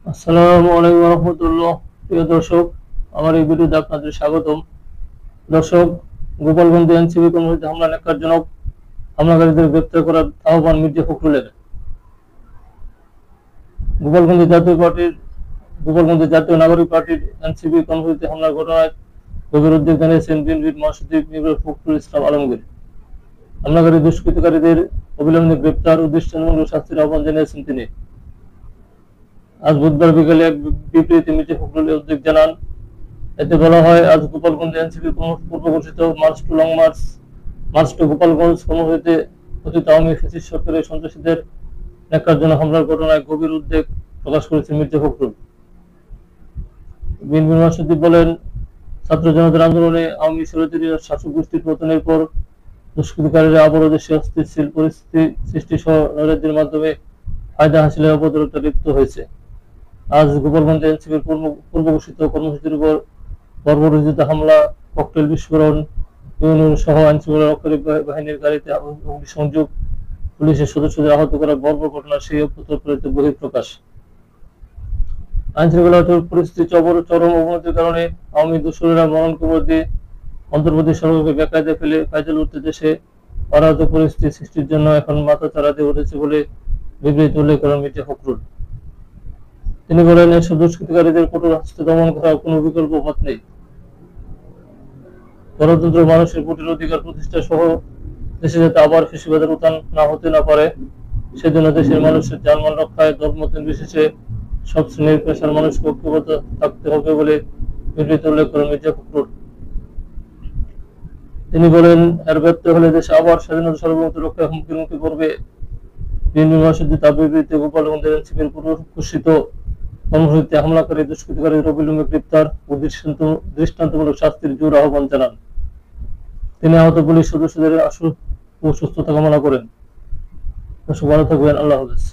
আসসালামু আলাইকুম রহমতুল্লাহ। প্রিয় দর্শক, আমার এই ভিডিওতে আপনাদের স্বাগতম। দর্শক, গোপালগঞ্জে এনসিবি কর্মসূচিতে হামলা ন্যাক্কারজনক, হামলাকারীদের গ্রেপ্তার করার আহ্বান মির্জা ফখরুলের। গোপালগঞ্জে জাতীয় নাগরিক পার্টির এনসিবি কর্মসূচিতে হামলার ঘটনায় গভীর উদ্বেগ জানিয়েছেন বিএনপির মহাসচিব মির্জা ফখরুল ইসলাম আলমগীর। হামলাকারী দুষ্কৃতকারীদের অবিলম্বে গ্রেপ্তার ও দৃষ্টান্তমূলক শাস্তির আহ্বান জানিয়েছেন তিনি। আজ বুধবার বিকেলে এক বিবৃতিতে মির্জা ফখরুল উদ্বেগ জানান। এতে বলা হয়, আজ গোপালগঞ্জে এনসিপির পূর্ব ঘোষিত মার্চ টু গোপালগঞ্জ কর্মসূচিতে কথিত আওয়ামী ফ্যাসিস্ট সরকারের সন্ত্রাসীদের ন্যাক্কারজনক হামলার ঘটনায় গভীর উদ্বেগ প্রকাশ করেছেন মির্জা ফখরুল। বিএনপির মহাসচিব বলেন, ছাত্র জনতার আন্দোলনে আওয়ামী স্বৈরাচারী শাসক গোষ্ঠীর পতনের পর দুষ্কৃতিকারীরা আবারও দেশে অস্থিতিশীল পরিস্থিতি সৃষ্টি সহ নৈরাজ্যের মাধ্যমে ফায়দা হাসিলের অপতরতা লিপ্ত হয়েছে। আজ গোপালগঞ্জে এনসিপির পূর্ব ঘোষিত কর্মসূচির উপর বর্বরোচিত হামলা, ককটেল বিস্ফোরণ, ইউনিয়ন সহ আইনশৃঙ্খলা রক্ষাকারী বাহিনীর গাড়িতে অগ্নিসংযোগ, পুলিশের সদস্যদের আহত করা বর্বর ঘটনা সেই অপ্রত্যাশিত বহিঃপ্রকাশ। আইনশৃঙ্খলা পরিস্থিতি চরম অবনতির কারণে আওয়ামী দোসরেরা মরণ কবর দিয়ে অন্তর্বর্তী সরকারকে বেকায়দায় ফেলে কায়দা লুটতে দেশে অরাজক পরিস্থিতি সৃষ্টির জন্য এখন মাথা চাড়া দিয়ে উঠেছে বলে বিবৃতি উল্লেখ করেন মির্জা ফখরুল। তিনি বলেন, এসব দুষ্কৃতিকারীদের কঠোর হস্তে দমন করার কোনো বিকল্প পথ নেই। গণতন্ত্র, মানুষের ভোটের অধিকার প্রতিষ্ঠা সহ দেশে যাতে আবার ফ্যাসিবাদের উত্থান না হতে না পারে, সেজন্য দেশের মানুষের জানমাল রক্ষায় ধর্ম নির্বিশেষে সব শ্রেণীর পেশার মানুষকে ঐক্যবদ্ধ থাকতে হবে বলে বিবৃতি উল্লেখ করেন মির্জা ফখরুল। তিনি বলেন, এর ব্যর্থ হলে দেশে আবার স্বাধীনতা সার্বভৌমত্ব রক্ষায় হুমকির মুখে পড়বে। বিএনপি মহাসচিব তার বিবৃতিতে গোপালগঞ্জের এনসিপির পূর্ব ঘোষিত কর্মসূচিতে হামলাকারী দুষ্কৃতিকারীদের অবিলম্বে গ্রেপ্তার ও দৃষ্টান্তমূলক শাস্তির জোর আহ্বান জানান। তিনি আহত পুলিশ সদস্যদের আশু ও সুস্থতা কামনা করেন। ভালো থাকবেন। আল্লাহ হাফেজ।